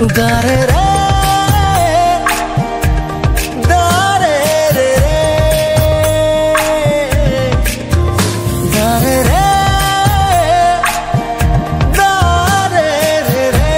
দারে রে দারে রে দারে রে দারে রে।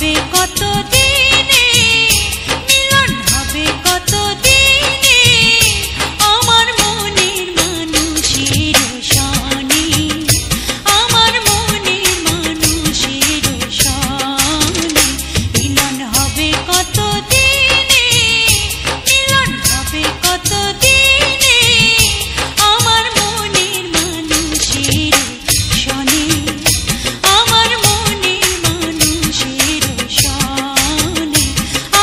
হবে কত দিনে, মিলন হবে কত দিনে, আমার মনের মানুষের সনে, আমার মনের মানুষের সনে, মিলন হবে কত দিনে, মিলন হবে কত দিনে, আমার মনের মানুষের সনে, আমার মনের মানুষের সনে,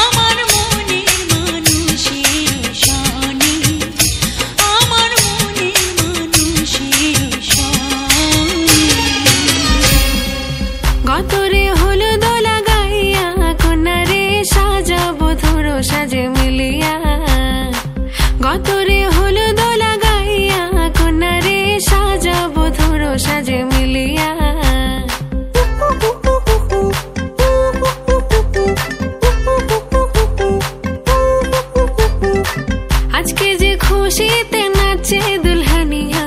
আমার মনের মানুষের সনে, আমার মনের মানুষের সনে। গতরে হলুদ লাগাইয়া কন্যারে সাজাবো ধরো সাজে মিলিয়া, গতরে হলুদ লাগাইয়া কন্যারে সাজাবো ধরো সাজে মিলিয়া। আজকে যে খুশিতে নাচে দুলহানিয়া,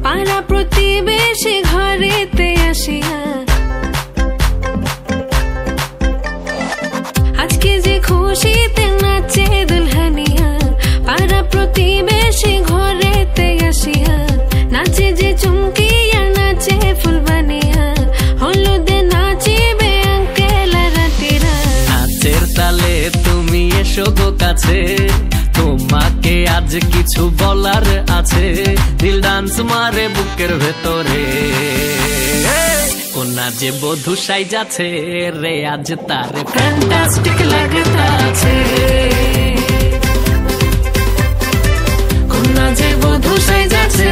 পাড়া প্রতিবেশী ঘরেতে আসিয়া, আজকে যে খুশিতে নাচে দুলহানিয়া, পাড়া প্রতিবেশী ঘরেতে আসিয়া, নাচে যে চুমকিয়া নাচে ফুলবানিয়া, হলুদে নাচিবে আঙ্কেল রাতিরা। নাচের তালে তুমি এসো গো কাছে, তোমাকে আজ কিছু বলার আছে, দিল ডান্স মারে বুকের ভেতরে, কোনা যে বধূ সাইজাছে রে আজ তার ফ্যান্টাস্টিক লাগতাছে, কোনা যে বধূ সাইজাছে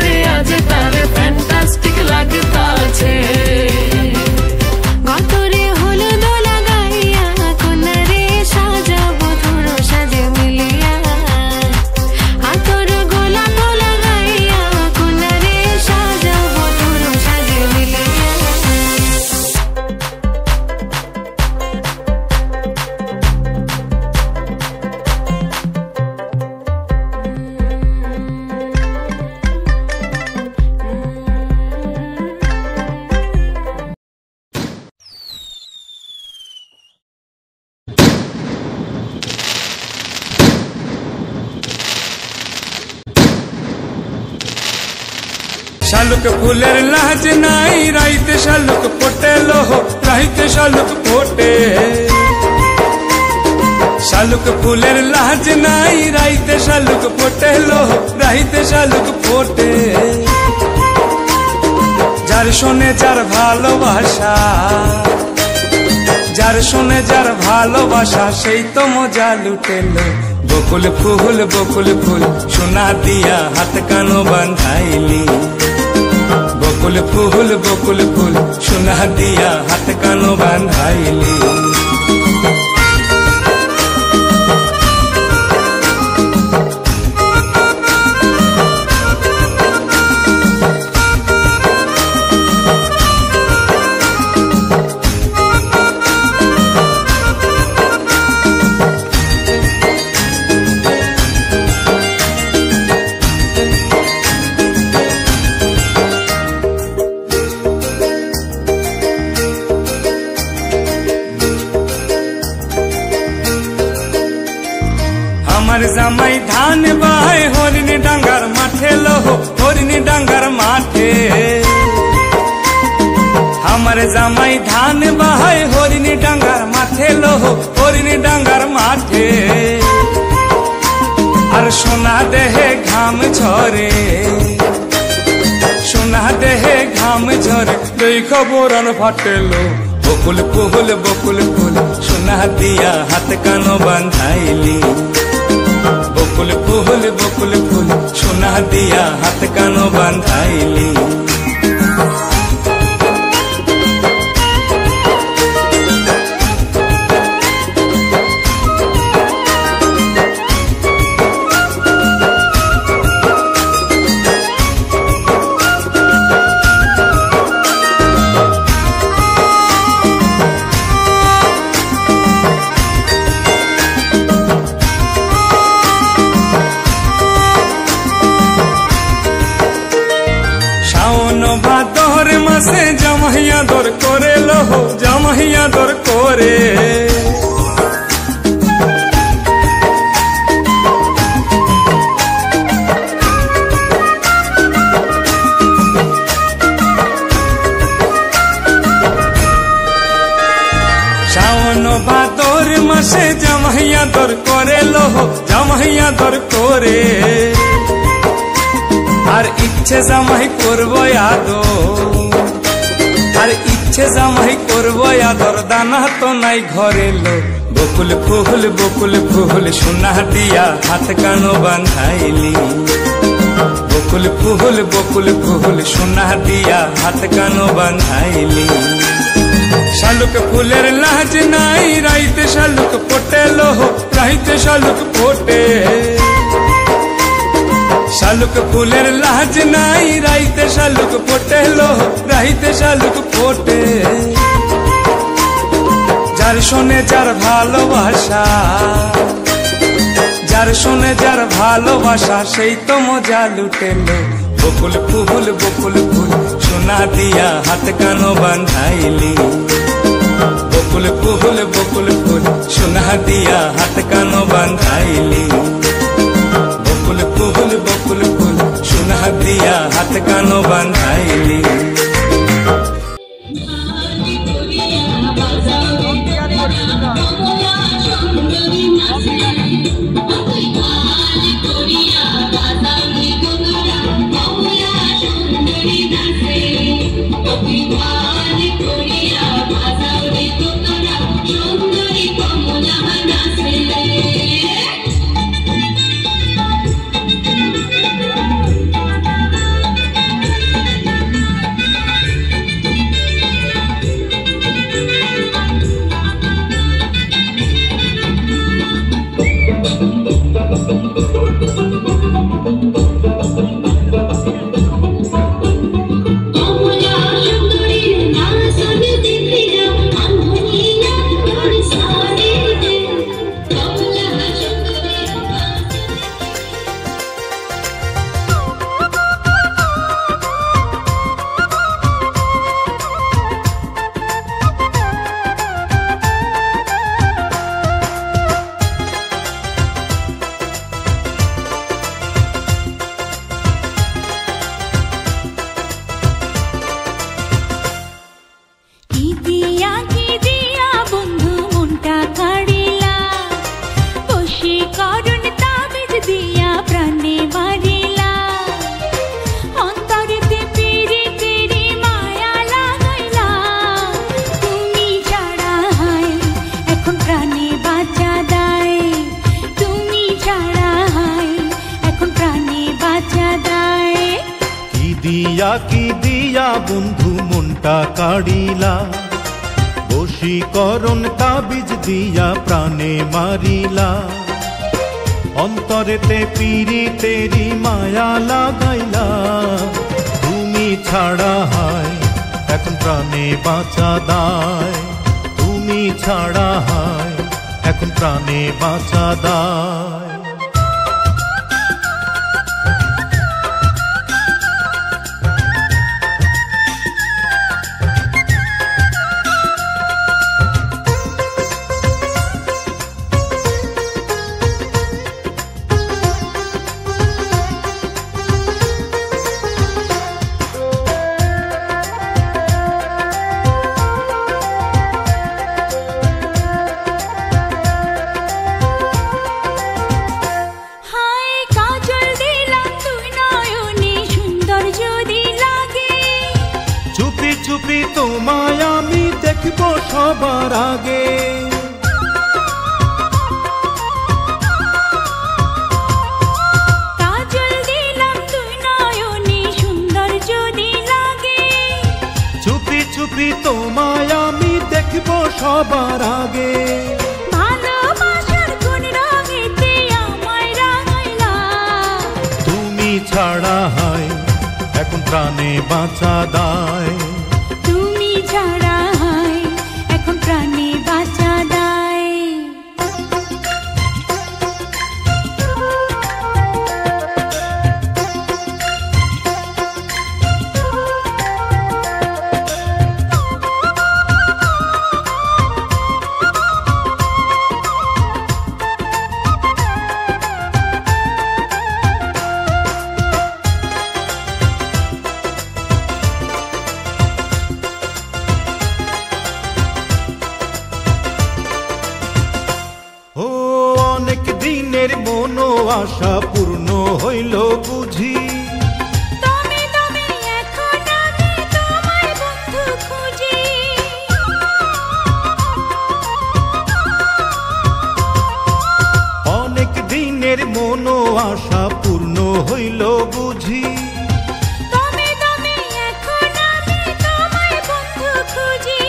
রে আজ তার ফ্যান্টাস্টিক লাগতাছে। গতরে হলুদ লাগাইয়া কন্যারে সাজাবো ধরো সাজে মিলিয়া, আতর গোলাপ লাগাইয়া কন্যারে সাজাবো ধরো সাজে মিলিয়া। শালুক ফুলের লাজ নাই, রাইতে শালুক ফোটে লোহ, রাইতে শালুক ফোটে। শালুক ফুলের লাজ নাই, রাইতে শালুক ফোটে লোহ, রাইতে শালুক ফোটে। যার শোনে যার ভালোবাসা, যার শোনে যার ভালোবাসা, সেই তো মজা লুটেলো। বকুল ফুল বকুল ফুল সোনা দিয়া হাত কানো বান্ধাইলি, বকুল ফুল সোনা দিয়া হাত কানো বান্ধাইলি। আমার জামাই ধান বাই হরিণী ডাঙ্গার মাঠে লোহ, হরিণী ডাঙ্গার মাঠে। আমার জামাই ধান বাই হরিণী ডাঙ্গার মাঠে লোহ, হরিণী ডাঙ্গার মাঠে। আর সোনা দেহে ঘাম ঝরে, সোনা দেহে ঘাম ঝরে, দুই খবরন ফাটেলো। বকুল ফুল সোনা দিয়া হাত কানো বান্ধাইলি, বকুল ফুল সোনা দিয়া হাত কানো বান্ধাইলি। জামাইয়া দর করে লোহ জামাইয়া দর করে শাওন ভাদর মাসে জামাইয়া দর করে লোহ জামাইয়া দর করে আর ইচ্ছে জামাই করবো আদর আর ইচ্ছে জামাই করবো আদর দানা তো নাই ঘরে লো বকুল ফুল সোনা দিয়া হাত কানো বাঁধাইলি বকুল ফুল সোনা দিয়া হাত কানো বাঁধাইলি শালুক ফুলের লাজ নাই রাইতে শালুক ফোটে লোহ রাইতে শালুক ফোটে শালুক ফুলের লাজ নাই রাইতে শালুক ফোটে লোহ রাইতে শালুক ফোটে যার শোনে যার ভালোবাসা যার শোনে যার ভালোবাসা সেই তো মজা লুটেলো বকুল ফুল সোনা দিয়া হাত কানো বাঁধাইলি বকুল ফুল সোনা দিয়া হাত কানো বাঁধাইলি বকুল ফুল সোনা দিয়া হাত কানো বাঁধাইলি কি দিয়া বন্ধু মনটা কাড়িলা বশীকরণ তাবিজ দিয়া প্রাণে মারিলা অন্তরেতে পীড়িতেরি মায়া লাগাইলা তুমি ছাড়া হায় এখন প্রাণে বাঁচা দায় তুমি ছাড়া হায় এখন প্রাণে বাঁচা দায় তোমায় আমি দেখব সবার আগে কাজল দিলাম তুই নয়নে সুন্দর যদি লাগে চুপি চুপি তোমায় আমি দেখব সবার আগে ভালোবাসার কোন রঙেতে আমায় রাঙাইলা তুমি ছাড়া হয় এখন প্রাণে বাঁচা দায় ছাড়া হয় এখন প্রাণে বাঁচা দায় আশা পূর্ণ হইল বুঝি দমে দমে এখন আমি তোমায় বন্ধু খুঁজি অনেক দিনের মনো আশা পূর্ণ হইল বুঝি দমে দমে এখন আমি তোমায় বন্ধু খুঁজি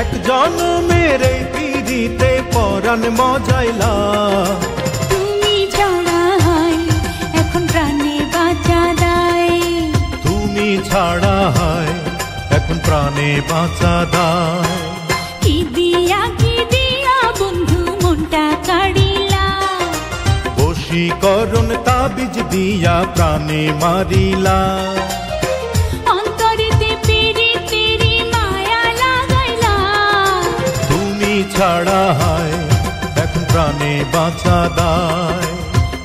এক জন্মের এই পিড়িতে পরাণ মজাইলা তুমি ছাড়া হয় এখন প্রাণে বাঁচা দায় তুমি ছাড়া হয় এখন প্রাণে বাঁচা দায় কি দিয়া বন্ধু মনটা কাড়িলা বশীকরণ তাবিজ দিয়া প্রাণে মারিলা অন্তরেতে পিরিতেরি মায়া লাগাইলা তুমি ছাড়া হয় এখন প্রাণে বাঁচা দায়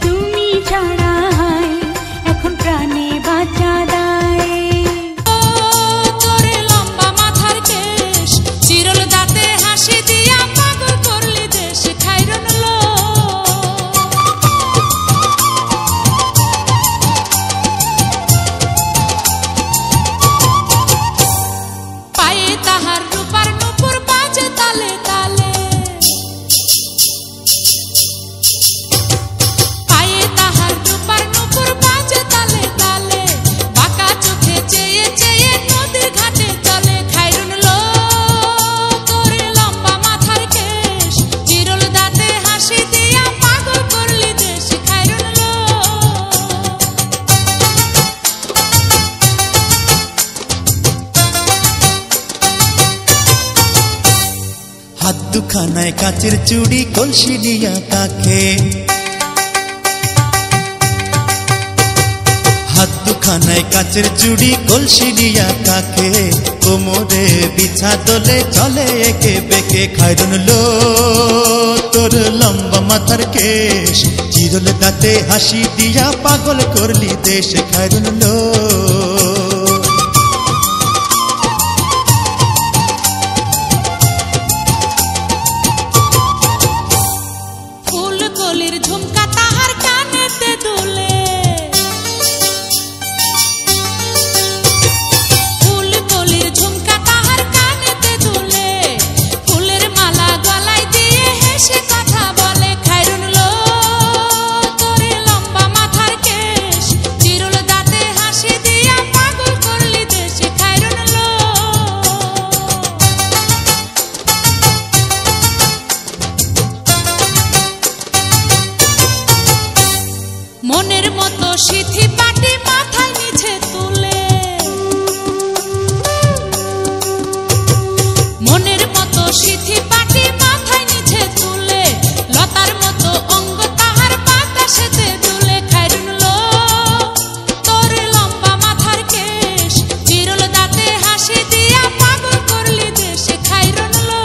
তুমি ছাড়া হয় এখন প্রাণে বাঁচা দায় তোরে লম্বা মাথার কেশ চিরল দাঁতে হাসি দিয়া পাগল করলি দেশ খাইরন লো পায়ে তাহার রূপার নুপুর বাজে তালে তালে পায়ে তাহার রূপার নুপুর বাজে তালে তালে বাঁকা চোখে চেয়ে চেয়ে নদীর ঘাটে চলে খাইরুন লো তোরে লম্বা মাথার কেশ চিরল দাঁতে হাসি দিয়া পাগল করলি দেশ খাইরুন লো হাত দুখানায় কাচের চুড়ি কলসি দিয়া কাকে হাত দুখানায় কাচের চুড়ি কলসি দিয়া কাকে কোমরে বিছা দোলে চলে একে বেকে খাইরন লো তোর লম্বা মাথার কেশ চিরল দাঁতে হাসি দিয়া পাগল করলি দেশ খাইরন লো ফুল কলির ঝুমকা তাহার কানেতে দুলে ফুল কলির ঝুমকা তাহার কানেতে দুলে ফুলের মালা গলায় দিয়ে হেসে কথা বলে খাইরুন লো তোরে লম্বা মাথার কেশ চিরল দাঁতে হাসি দিয়া পাগল করলি দেশ খাইরুন লো মনের মতো সিথি পাটি মাথায় নিচে তুলে মনের মতো সিথি পাটি মাথায় নিচে তুলে লতার মতো অঙ্গ তাহার বাতাসেতে দুলে খাইরুন লো তোর লম্বা মাথার কেশ চিরল দাঁতে হাসি দিয়া পাগল করলি দেশ খাইরুন লো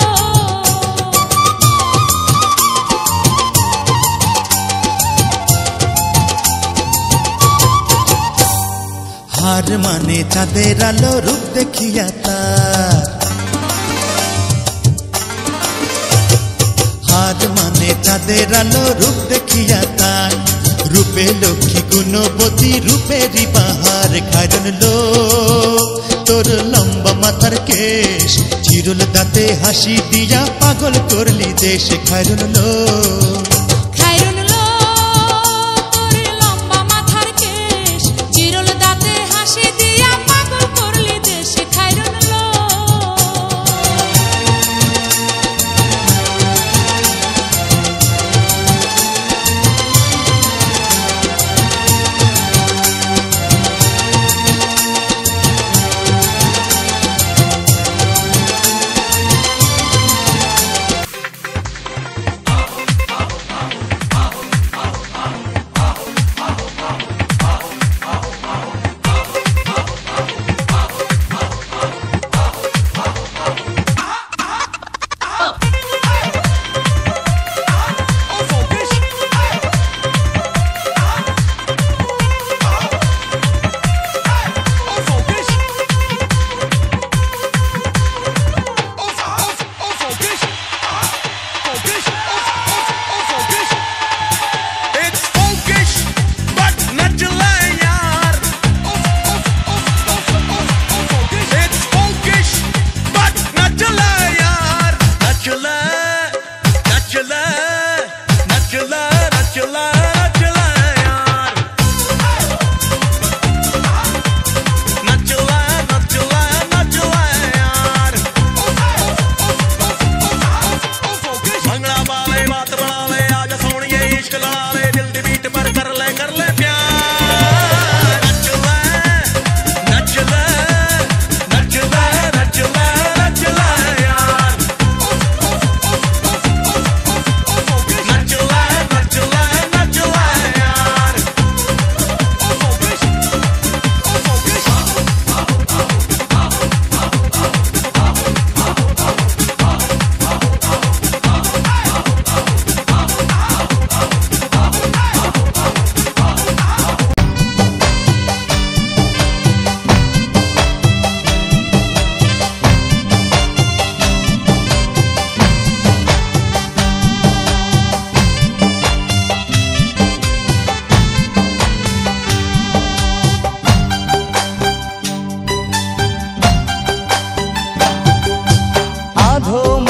হার মানে চাঁদের আলো রূপ দেখিয়া তার হার মানে চাঁদের আলো রূপ দেখিয়া তার রূপে লক্ষ্মী গুণবতী রূপেরই বাহার খাইরন লো তোর লম্বা মাথার কেশ চিরল দাঁতে হাসি দিয়া পাগল করলি দেশ খাইরন লো খাইরুন লো তোরে লম্বা মাথার কেশ চিরল দাঁতে হাসি দিয়া পাগল করলি দেশ খাইরুন লো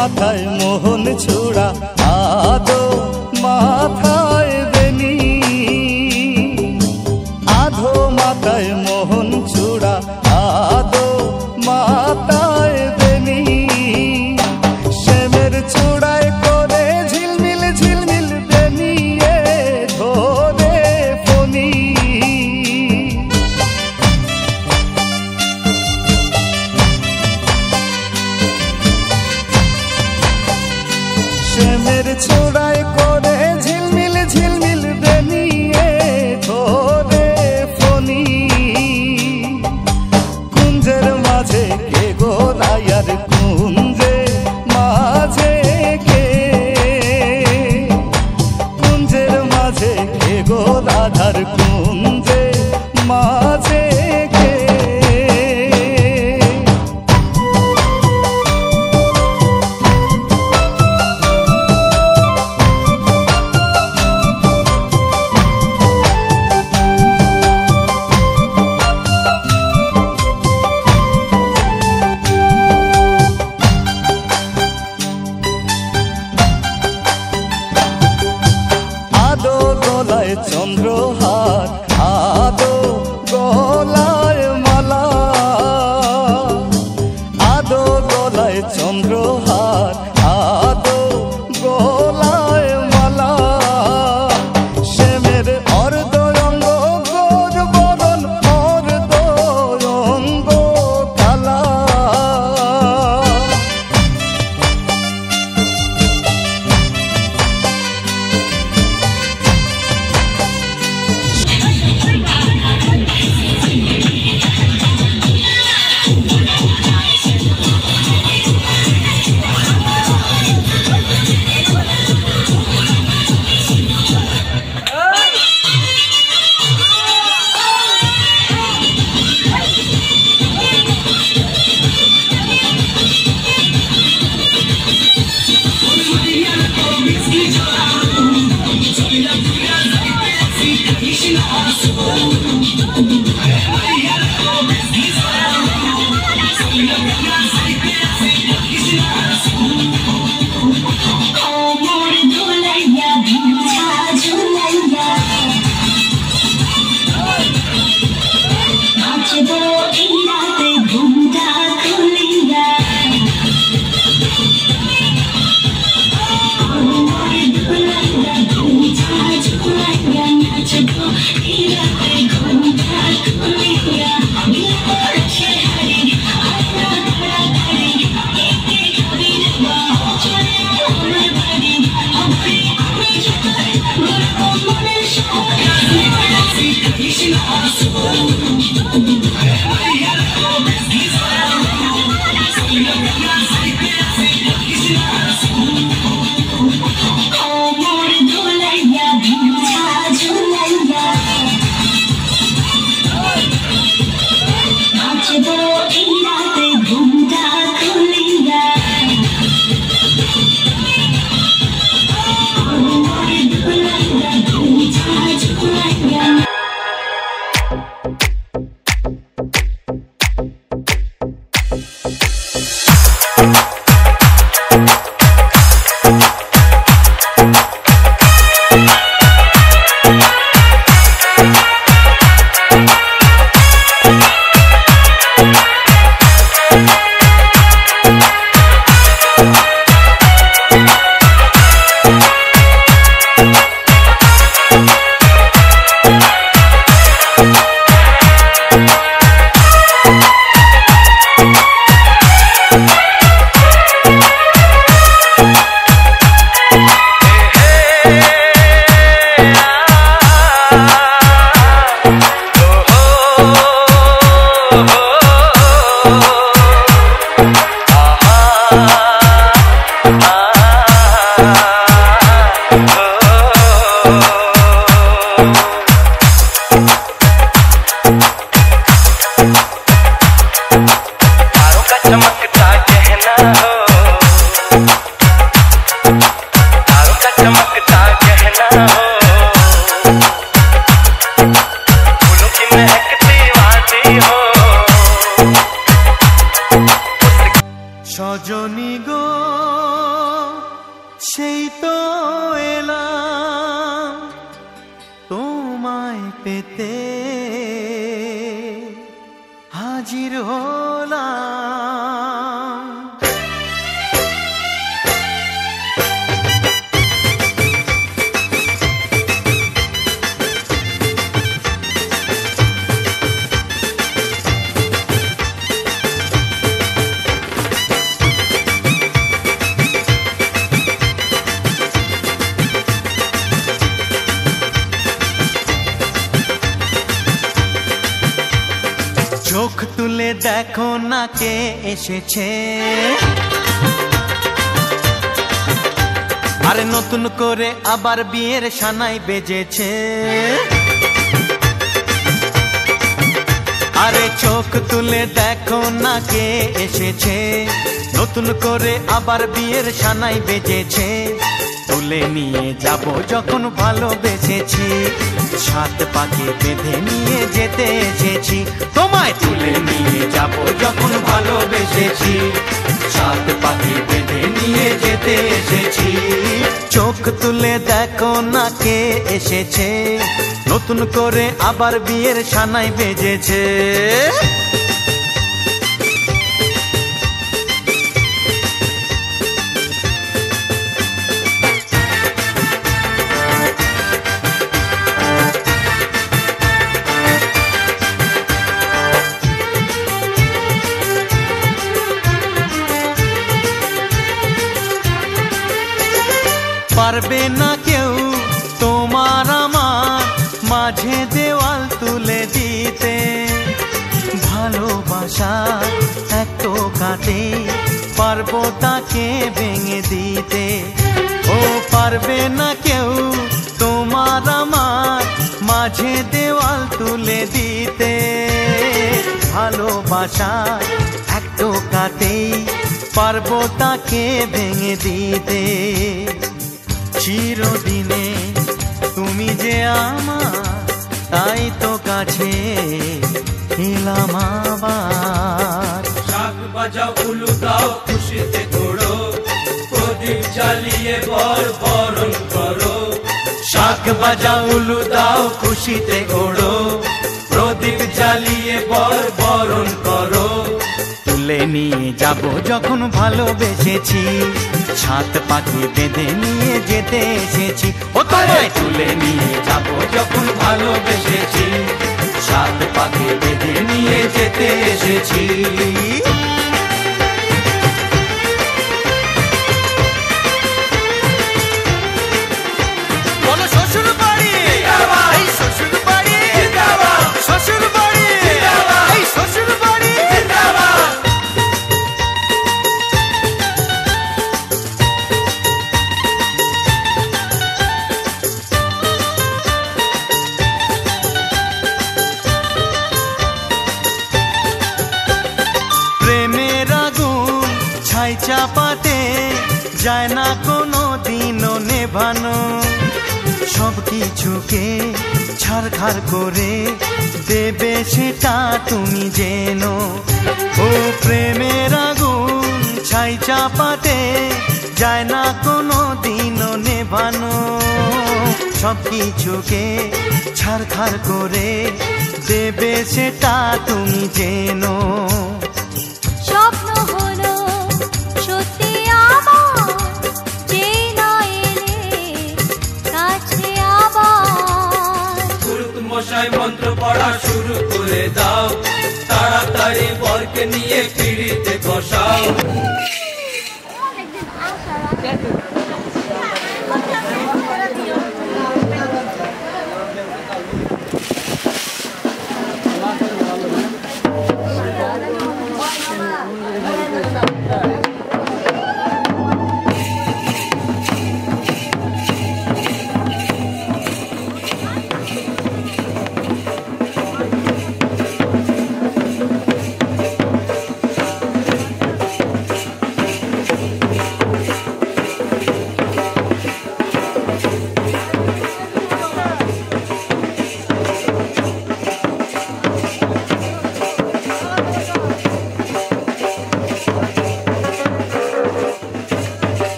মাথায় মোহন ছুড়া আদো মাথায় বেনি আধো মাথায় মোহন ছুড়া আদো মাথায় বেনি শ্যামের ছুড়ায় করে ঝিলমিল ঝিলমিল বেনিয়ে ধরে ফনি শ্যামের ছুড়ায় করে ঝিলমিল ঝিলমিল বেনিয়ে ধরে ফনি কুঞ্জের মাঝে কে গো রায়ার কুঞ্জে মাঝে কে কুঞ্জের মাঝে কে গো রাধার কুঞ্জে মাঝে কে আদো গলায় চন্দ্রহার আদো গলায় মালা আদো গলায় চন্দ্রহার আদো গলায় মালা শ্যামের অর্ধ অঙ্গ গোর বরণ অর্ধ অঙ্গ কালা আয়োনি গো সেই তো এলাম তোমায় পেতে হাজির হলাম। চোখ তুলে দেখো না কে এসেছে, আরে নতুন করে আবার বিয়ের সানাই বেজেছে। আরে চোখ তুলে দেখো না কে এসেছে, নতুন করে আবার বিয়ের সানাই বেজেছে। তুলে নিয়ে যাব যখন ভালোবেসেছি, সাত পাকে বেঁধে নিয়ে যেতে এসেছি। তোমায় তুলে নিয়ে যাব যখন ভালোবেসেছি, সাত পাকে বেঁধে নিয়ে যেতে এসেছি। চোখ তুলে দেখো না কে এসেছে, নতুন করে আবার বিয়ের সানাই বেজেছে। পারবে না কেউ তোমার আমার মাঝে দেওয়াল তুলে দিতে, ভালোবাসা এত কাটে পারবো তাকে ভেঙে দিতে। ও পারবে না কেউ তোমার আমার মাঝে দেওয়াল তুলে দিতে, ভালোবাসা একটু কাটেই পারবো তাকে ভেঙে দিতে। চিরদিনে তুমি যে আমার, তাই তো কাছে এলাম আবার। শাক বাজাও উলু দাও খুশিতে ঘোড়ো, প্রদীপ জ্বালিয়ে বর বরণ করো। শাক বাজাও উলু দাও খুশিতে ওড়ো, প্রদীপ জ্বালিয়ে বর বরণ করো। তুলে নিয়ে যাব যখন ভালোবেসেছি, সাত পাখি বেঁধে নিয়ে যেতে এসেছি। ও তোমায় তুলে নিয়ে যাব যখন ভালোবেসেছি, সাত পাখি বেঁধে নিয়ে যেতে এসেছি। বলো শ্বশুর বাড়ি, এই শ্বশুর বাড়ি, শ্বশুর বাড়ি, এই শ্বশুর বাড়ি। ছাই চাপাতে যায় না কোনো দিনও নেভানো, সব কিছুকে ছাড়খাড় করে দেবে সেটা তুমি জেনো। ও প্রেমের আগুন ছাই চাপাতে যায় না কোনো দিনও নেভানো, সব কিছুকে ছাড়খাড় করে দেবে সেটা তুমি জেনো। স্বপ্ন হলো সত্যি আমার, যে না এলে কাছে আবার। পুরুত মশাই মন্ত্র পড়া শুরু করে দাও, তাড়াতাড়ি বরকে নিয়ে পিড়িতে বসাও।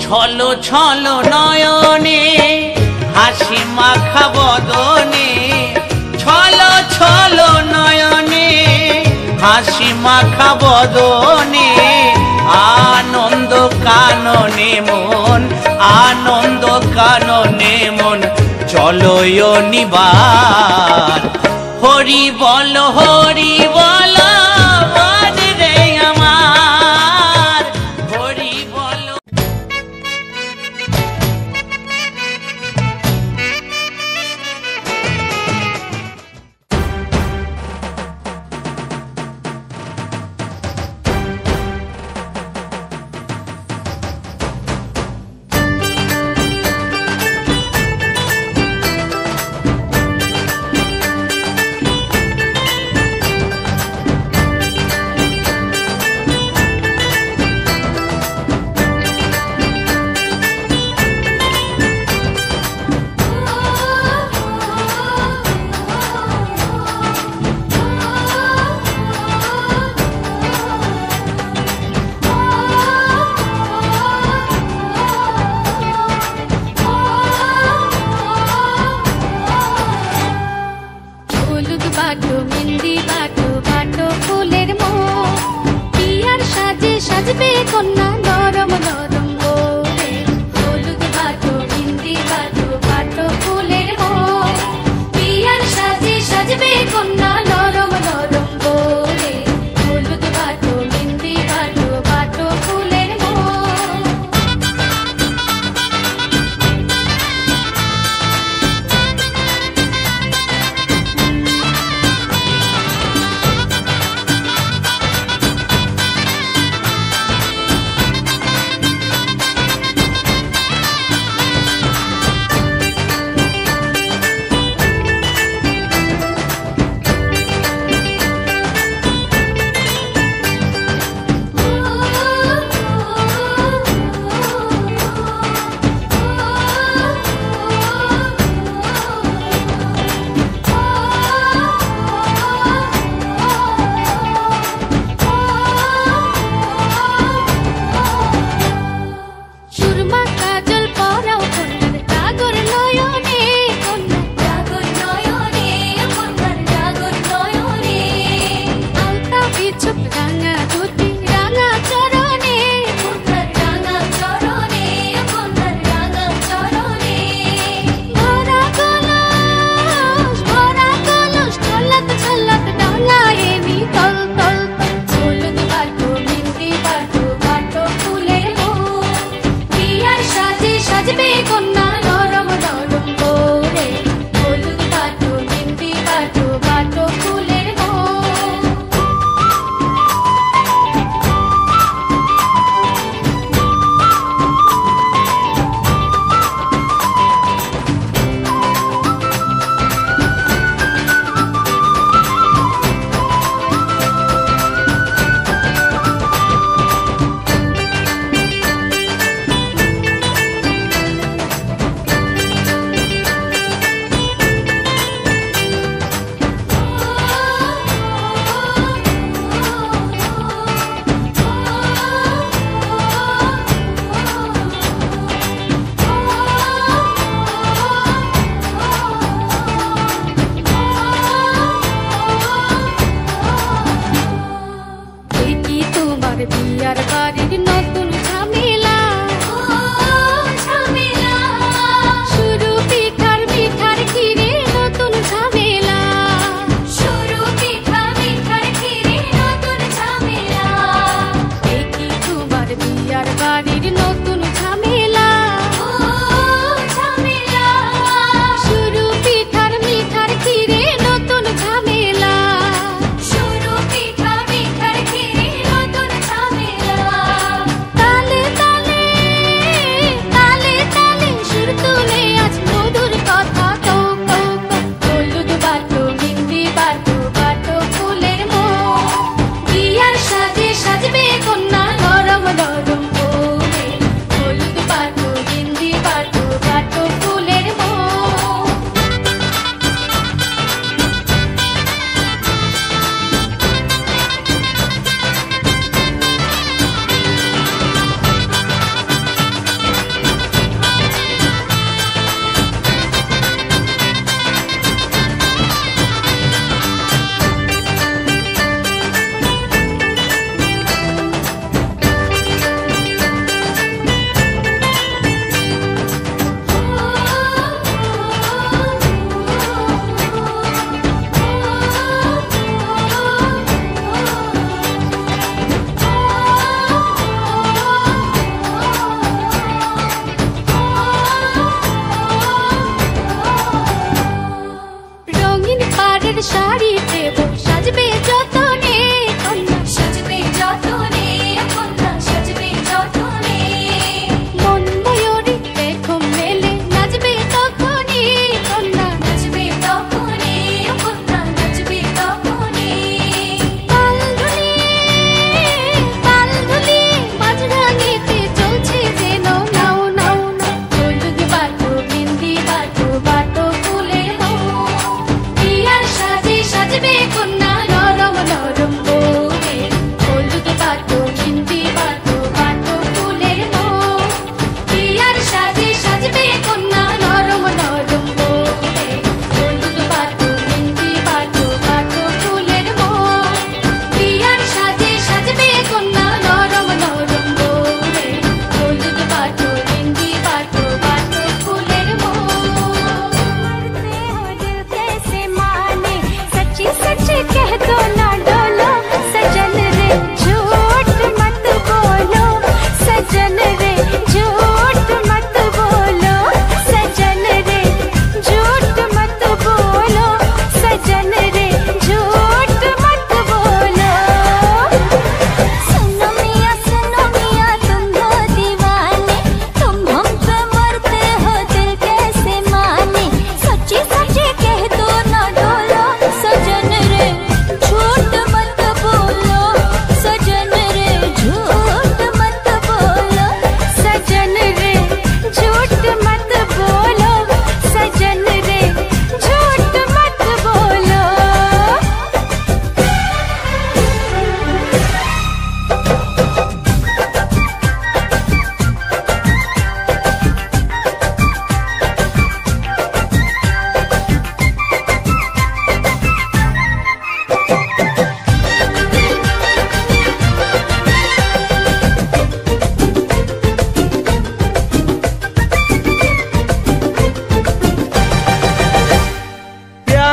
ছলো ছলো নয়নে হাসি মাখা বদনে, ছলো ছলো নয়নে হাসি মাখা বদনে, আনন্দ কাননে মন, আনন্দ কাননে মন, চলো নিবার হরি বল হরি বল মন রে আমার, হরি বল।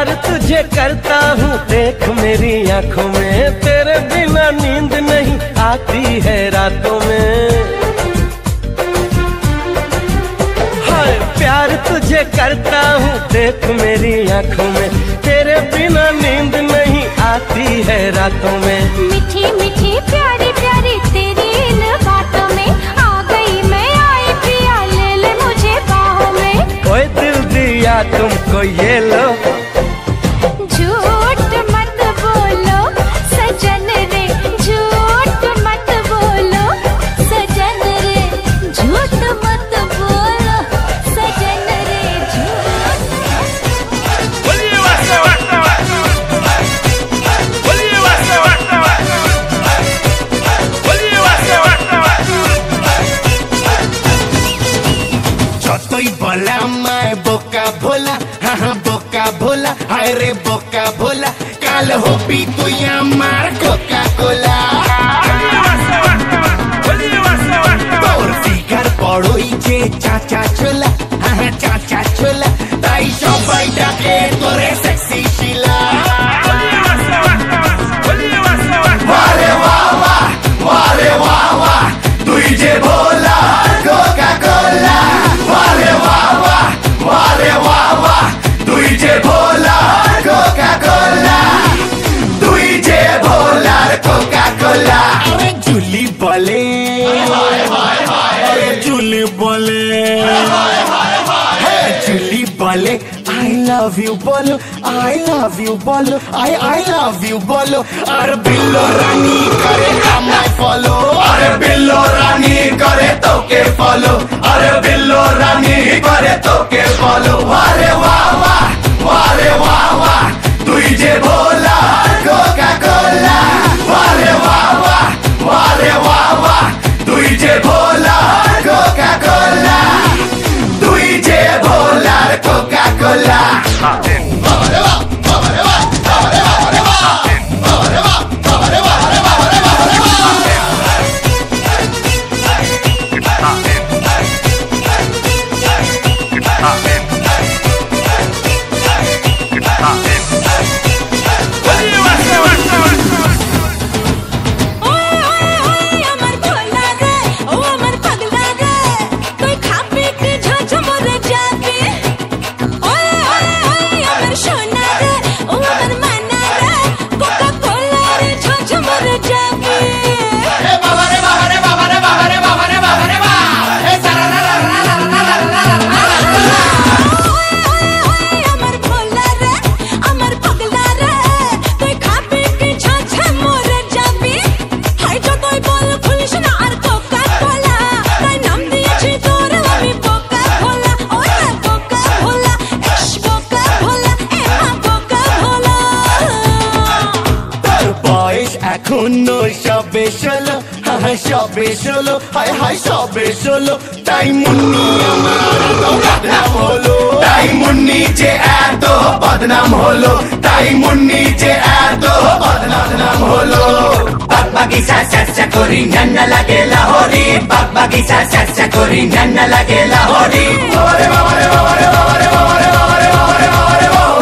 प्यार तुझे करता हूँ देख मेरी आंखों में, तेरे बिना नींद नहीं आती है रातों में। हाय प्यार तुझे करता हूँ देख मेरी आंखों में, तेरे बिना नींद नहीं आती है रातों में। मीठी मीठी प्यारी प्यारी तेरी इन बातों में आ गई मैं, आई पिया ले ले मुझे बाहों में। ओए दिल दिया तुमको ये लो, झूठ मत बोलो सजन रे, झूठ मत बोलो सजन रे, झूठ मत बोलो सजन रे, झूठ। যতই বলা আমায় বোকা ভোলা, বোকা ভোলা, হায় রে বোকা ভোলা, কাল হবি তুই আমার কোকা কোলা। তোর ফিগার বড়ই যে চাচা ছোলা, চাচা ছোলা, তাই সবাই ডাকে তোরে সেক্সি শিলা। ওয়ারে ওয়াওয়া, ওয়ারে ওয়াওয়া, তুই যে ভোলা কোকা কোলা। ওয়ারে ওয়াওয়া, ওয়ারে ওয়াওয়া, তুই যে ভোলা কোকা কোলা, তুই যে ভোলার কোকা কোলা। আরে জুলি বলে, আরে জুলি বলে, হ্যাঁ জুলি বলে I love you বলো, I love you বলো, I love you বলো। আর বিল্লো রানী করে আমায় ফলো, আরে বিল্লো রানী করে তোকে ফলো, আরে বিল্লো রানী করে তোকে ফলো। ওয়ারে ওয়াওয়া, ওয়ারে ওয়াওয়া, তুই যে ভোলা কোকা কোলা। ওয়ারে ওয়াওয়া, ওয়ারে ওয়াওয়া, তুই যে ভোলা কোকা কোলা, তুই যে ভোলার কোকা কোলা। এখনো সবে ষোলো, সবে ষোলো, হায় হায় সবে ষোলো, তাই মুন্নি আমার এত বদনাম হলো, তাই মুন্নি যে এত বদনাম হলো, তাই মুন্নি যে এত বদনাম হলো। বাগ বাগিচা চেষ্টা করি নান্না লাগে লাহোরি, বাগ বাগিচা চেষ্টা করি নান্না লাগে লাহোরি। ওরে বাবা রে বাবা রে বাবা রে বাবা রে বাবা রে বাবা রে বাবা রে বাবা।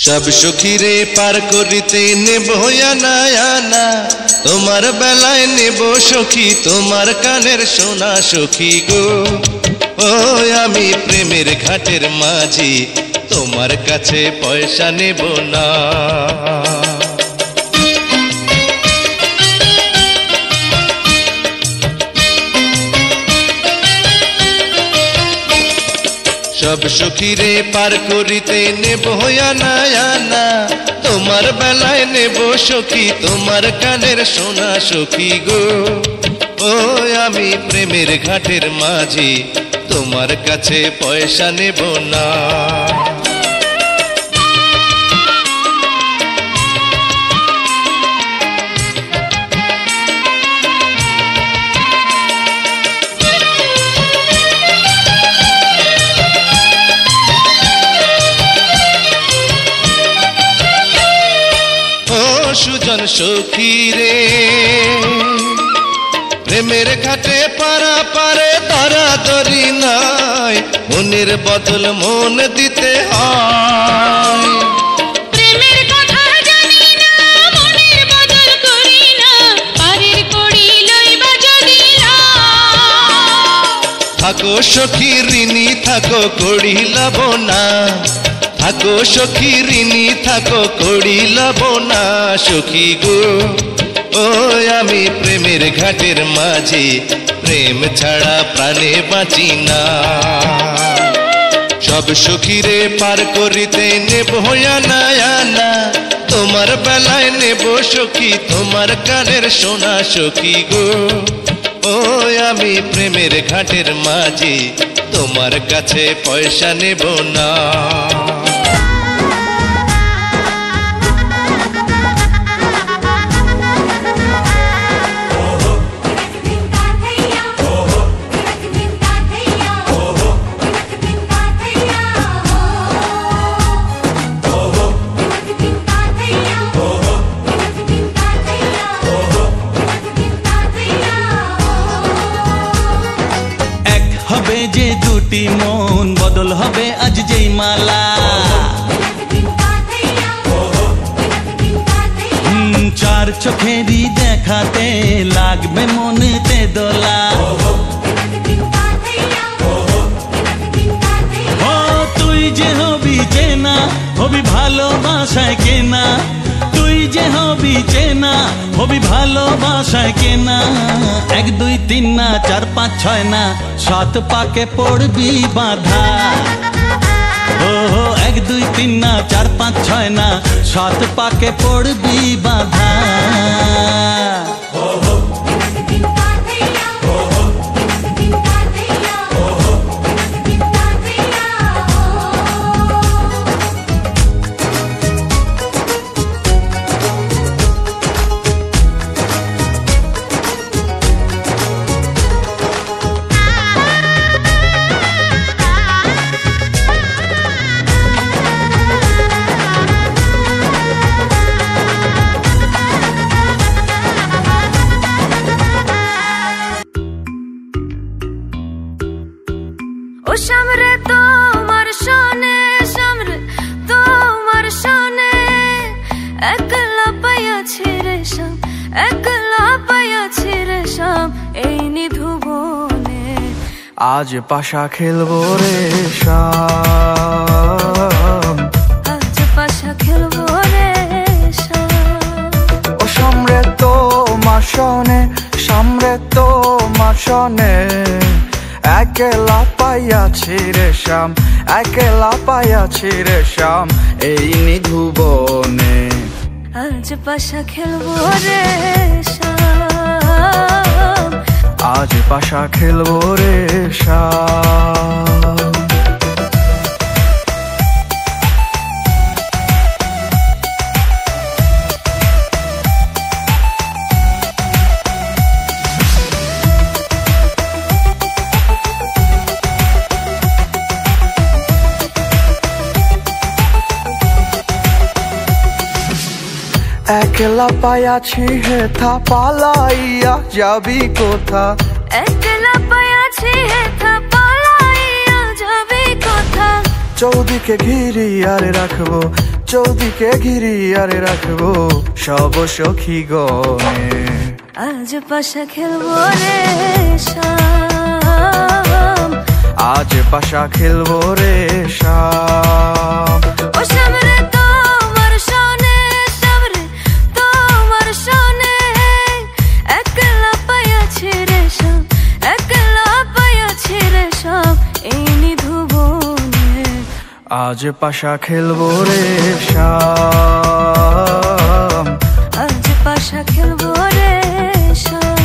সব সখীরে পার করিতে নেব আনা আনা, তোমার বেলায় নেব সখী তোমার কানের সোনা সখী গো। ও আমি প্রেমের ঘাটের মাঝি, তোমার কাছে পয়সা নেব না। সব সখীরে পার করিতে নেব আনা আনা, তোমার বেলায় নেব সখী তোমার কানের সোনা সখী গো। ও আমি প্রেমের ঘাটের মাঝি, তোমার কাছে পয়সা নেব না। মতন সখী রে প্রেমের ঘাটে পারা পারে দরাদরি নাই মনের বদল মন দিতে হয় প্রেমের কথা জানি না মনের বদল করি না পারের করি লইবা যদি থাকো সখী ঋণী থাকো করি লব না থাকো সখী ঋণী থাকো করি লব না সখী গো ও আমি প্রেমের ঘাটের মাঝে প্রেম ছাড়া প্রাণে বাঁচি না সব সখীরে পার করিতে নেব আনা আনা তোমার বেলায় নেব সখী তোমার কানের সোনা সখী গো ও আমি প্রেমের ঘাটের মাঝে তোমার কাছে পয়সা নেব না হবে যে দুটি মন বদল হবে আজ যেই মালা চার চোখেরই দেখাতে লাগবে মনেতে দোলা ও তুই যে হবি চেনা হবি ভালোবাসায় কেনা তুই যে হবি চেনা হবি ভালোবাসায় কেনা 1 2 3 না 4 5 6 না 7 পাকে পড়বি বাধা ও 1 2 3 না 4 5 6 না 7 পাকে পড়বি বাধা সামরে তোমার শোনে সামরে তোমার শোনে একলা পাইয়াছি রেশম একলা পাইয়াছি রেশম এই নিধুবনে আজ পাশা খেলবো রে শাম আজ পাশা খেলবো রে শাম ও সামরে তোমার শোনে সামরে তোমার শোনে একলা পাইয়াছি রে শ্যাম একলা পাইয়াছি রে শ্যাম এই নিধুবনে আজ পাশা খেলবো রে শ্যাম আজ পাশা খেলবো রে শ্যাম একলা পাইয়াছি হেথা পালাইয়া যাবি কোথা একলা পাইয়াছি হেথা পালাইয়া যাবি কোথা চৌদিকে ঘিরি আরে রাখবো চৌদিকে ঘিরি আরে রাখবো সব সখী গনে আজ পাশা খেলবো রে শাম আজ পাশা খেলবো রে শাম ও সামরে তোমার শোনে সামরে তোমার শোনে একলা পাইয়াছি রে শাম একলা পাইয়াছি রে শাম এই নিধুবনে আজ পাশা খেলবো রে শাম আজ পাশা খেলবো রে শাম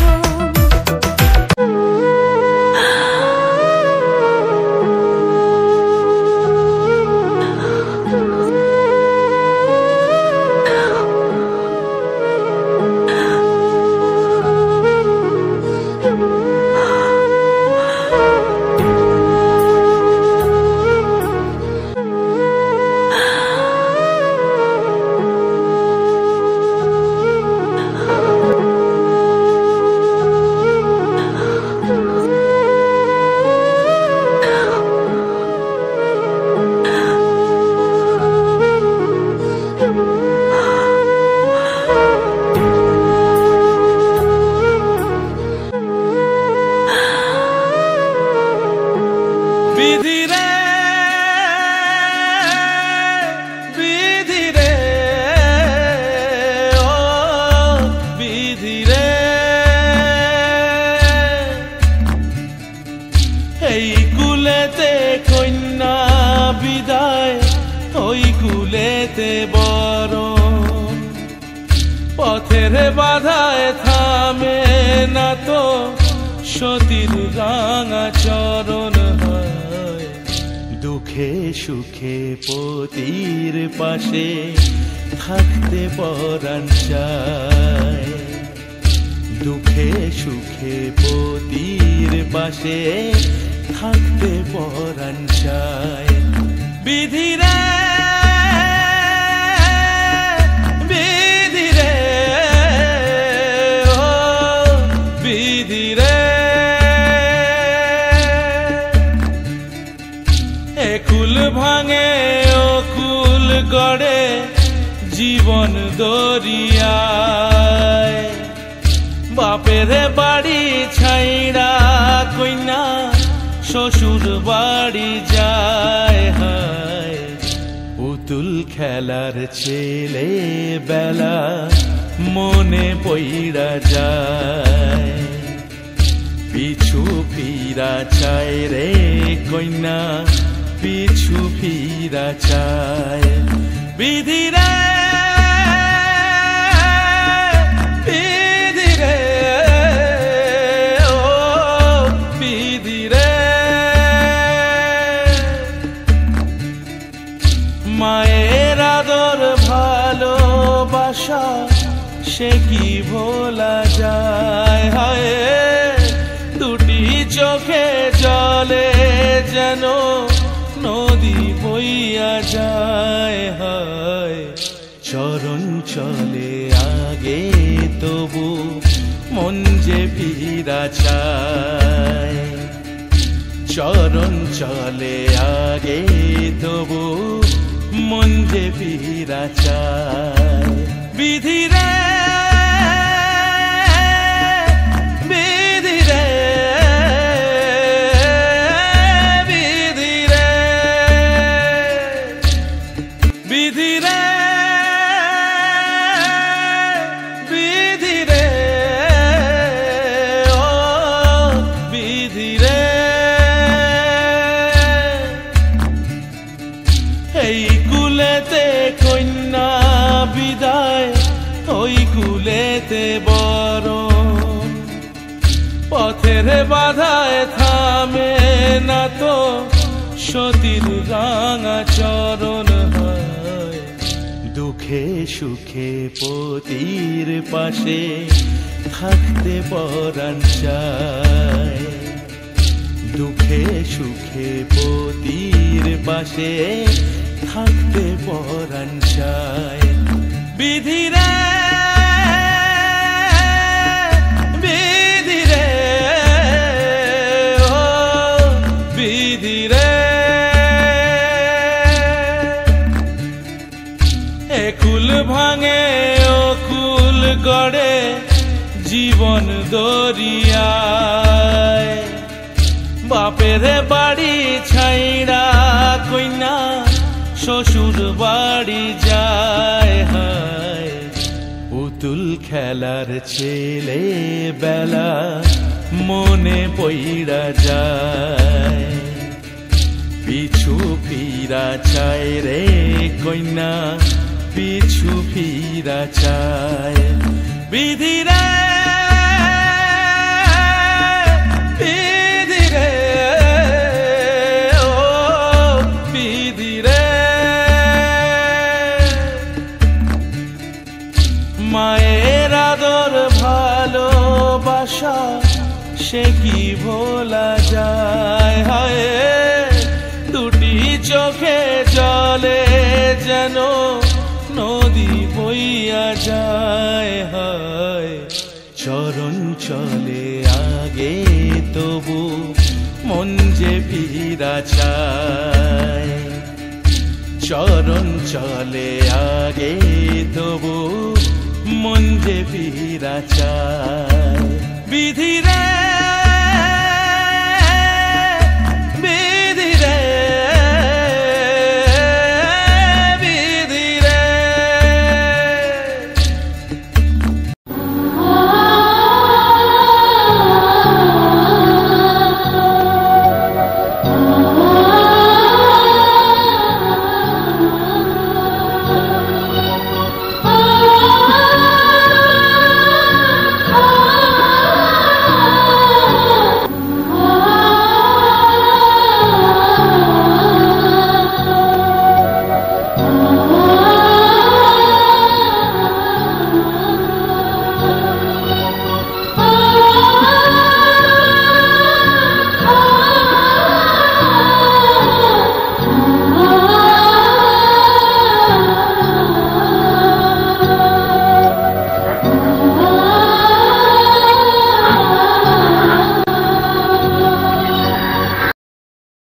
কুলেতে বরণ পথের বাধায় থামে না তো সতীর রাঙা চরণ হয় দুঃখে সুখে পতির পাশে থাকতে পরাণ চায় দুঃখে সুখে পতির পাশে থাকতে পরাণ চায় বিধিরে বিধিরে ও বিধিরে একুল ভাঙে ও কুল গড়ে জীবন দরিয়ায় বাপের বাড়ি ছাইড়া কইনা শ্বশুর বাড়ি যায় হায় পুতুল খেলার ছেলে বেলা মনে পইড়া যায় পিছু ফিরা চায় রে কইনা পিছু ফিরা চায় বিধিরা মায়ের আদর ভালোবাসা সে কি ভোলা যায় হায় দুটি চোখে জলে যেন নদী বইয়া যায় হায় চরণ চলে আগে তবু মন যে ফিরা চায় চরণ চলে আগে তবু মন যে ফিরা চায় বিধিরে বিধিরে বিধিরে বিধিরে বিধিরে ও বিধিরে এই কুলেতে কন্যা বিদায় ওই কুলেতে বরণ পথের বাধায় থামে না তো সতীর রাঙা চরণ হয় দুঃখে সুখে পতির পাশে থাকতে পরাণ চায় দুঃখে সুখে পতির পাশে থাকতে পরাণ চায় বিধিরে বিধিরে ও বিধিরে একুল ভাঙে ও কুল গড়ে জীবন দরিয়ায় বাপের বাড়ি ছাইড়া কইনা শ্বশুর বাড়ি যায় হায় পুতুল খেলার ছেলে বেলা মনে পইড়া যায় পিছু ফিরা চায় রে কইনা পিছু ফিরা চায় বিধিরা মায়ের আদর ভালোবাসা সে কি ভোলা যায় হায় দুটি চোখে জলে যেন নদী বইয়া যায় হায় চরণ চলে আগে তবু মন যে ফিরা চায় চরণ চলে আগে তবু মন যে ফিরা চায় বিধিরে